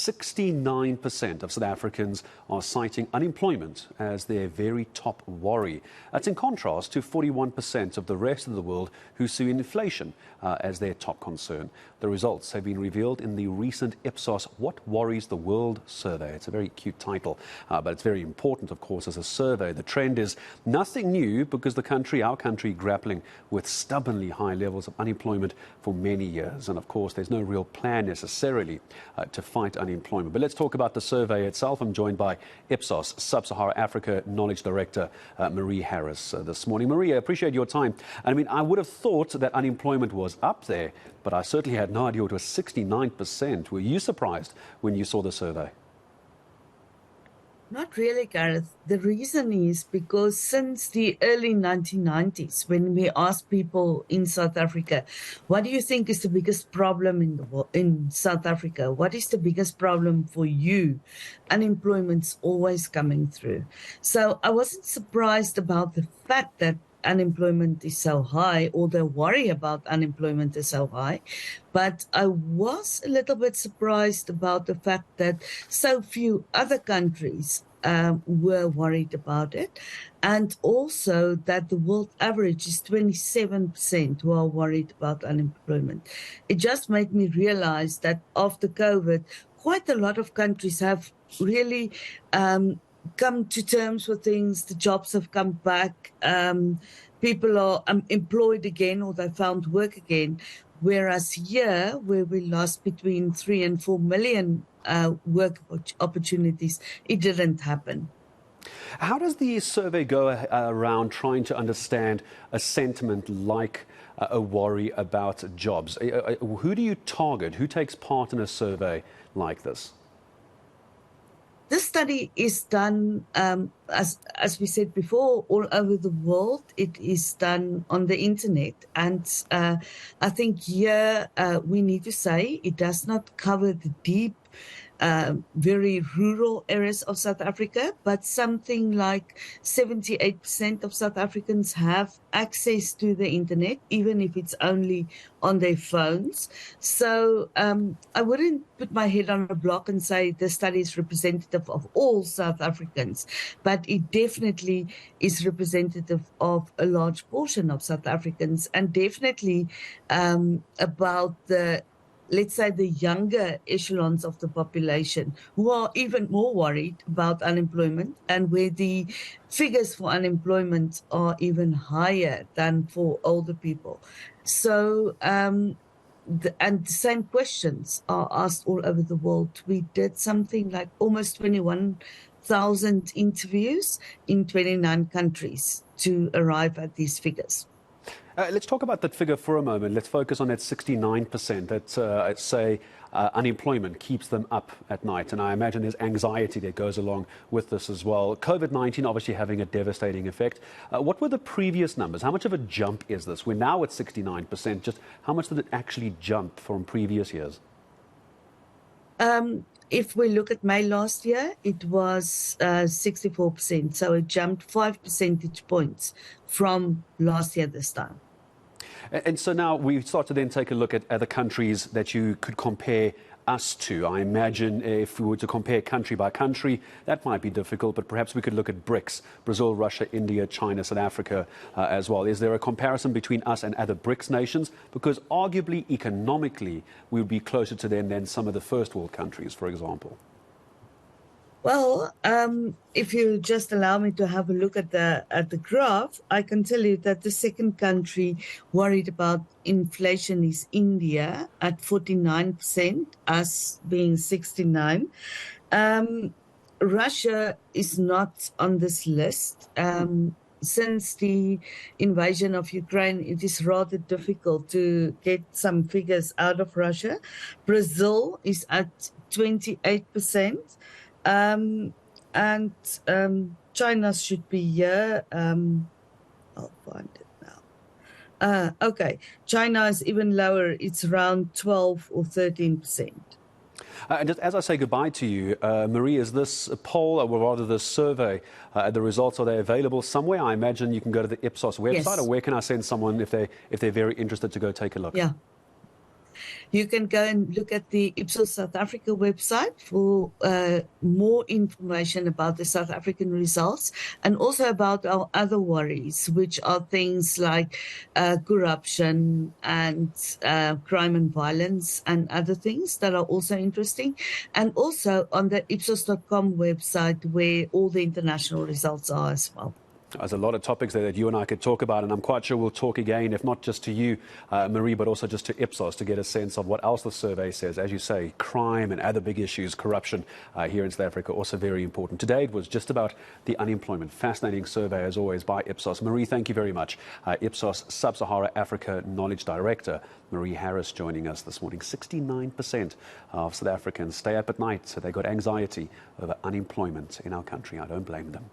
69% of South Africans are citing unemployment as their very top worry. That's in contrast to 41% of the rest of the world who see inflation as their top concern. The results have been revealed in the recent Ipsos What Worries the World survey. It's a very cute title, but it's very important, of course, as a survey. The trend is nothing new because our country, grappling with stubbornly high levels of unemployment for many years. And of course, there's no real plan necessarily to fight unemployment. But let's talk about the survey itself. I'm joined by Ipsos Sub-Sahara Africa Knowledge Director Marie Harris this morning. Marie, I appreciate your time. I mean, I would have thought that unemployment was up there, but I certainly had no idea it was 69%. Were you surprised when you saw the survey? Not really, Gareth. The reason is because since the early 1990s, when we asked people in South Africa, what do you think is the biggest problem in South Africa? What is the biggest problem for you? Unemployment's always coming through. So I wasn't surprised about the fact that unemployment is so high, or the worry about unemployment is so high. But I was a little bit surprised about the fact that so few other countries were worried about it. And also that the world average is 27% who are worried about unemployment. It just made me realize that after COVID, quite a lot of countries have really come to terms with things. The jobs have come back. People are employed again, or they found work again. Whereas here, where we lost between 3 and 4 million work opportunities, it didn't happen. How does the survey go around trying to understand a sentiment like a worry about jobs? Who do you target? Who takes part in a survey like this? This study is done, as we said before, all over the world. It is done on the internet. And I think here we need to say it does not cover the deep, very rural areas of South Africa, but something like 78% of South Africans have access to the internet, even if it's only on their phones. So I wouldn't put my head on a block and say the study is representative of all South Africans, but it definitely is representative of a large portion of South Africans, and definitely about the, let's say, the younger echelons of the population who are even more worried about unemployment, and where the figures for unemployment are even higher than for older people. So, and the same questions are asked all over the world. We did something like almost 21,000 interviews in 29 countries to arrive at these figures. Let's talk about that figure for a moment. Let's focus on that 69% that say unemployment keeps them up at night. And I imagine there's anxiety that goes along with this as well. COVID-19 obviously having a devastating effect. What were the previous numbers? How much of a jump is this? We're now at 69%. Just how much did it actually jump from previous years? If we look at May last year, it was 64%. So it jumped 5 percentage points from last year this time. And so now we start to then take a look at other countries that you could compare us to. I imagine if we were to compare country by country, that might be difficult, but perhaps we could look at BRICS, Brazil, Russia, India, China, South Africa as well. Is there a comparison between us and other BRICS nations? Because arguably, economically, we would be closer to them than some of the first world countries, for example. Well, if you just allow me to have a look at the graph, I can tell you that the second country worried about inflation is India at 49%, us being 69%. Russia is not on this list. Since the invasion of Ukraine, it is rather difficult to get some figures out of Russia. Brazil is at 28%. And China should be here. I'll find it now. Okay, China is even lower. It's around 12 or 13%. And just as I say goodbye to you, Marie, is this poll, or rather this survey, the results, are they available somewhere? I imagine you can go to the Ipsos website, yes. Or where can I send someone if they're very interested to go take a look? Yeah. You can go and look at the Ipsos South Africa website for more information about the South African results and also about our other worries, which are things like corruption and crime and violence and other things that are also interesting. And also on the Ipsos.com website where all the international results are as well. There's a lot of topics there that you and I could talk about, and I'm quite sure we'll talk again, if not just to you, Marie, but also just to Ipsos to get a sense of what else the survey says. As you say, crime and other big issues, corruption here in South Africa, also very important. Today it was just about the unemployment. Fascinating survey, as always, by Ipsos. Marie, thank you very much. Ipsos Sub-Sahara Africa Knowledge Director, Marie Harris, joining us this morning. 69% of South Africans stay up at night, so they got anxiety over unemployment in our country. I don't blame them.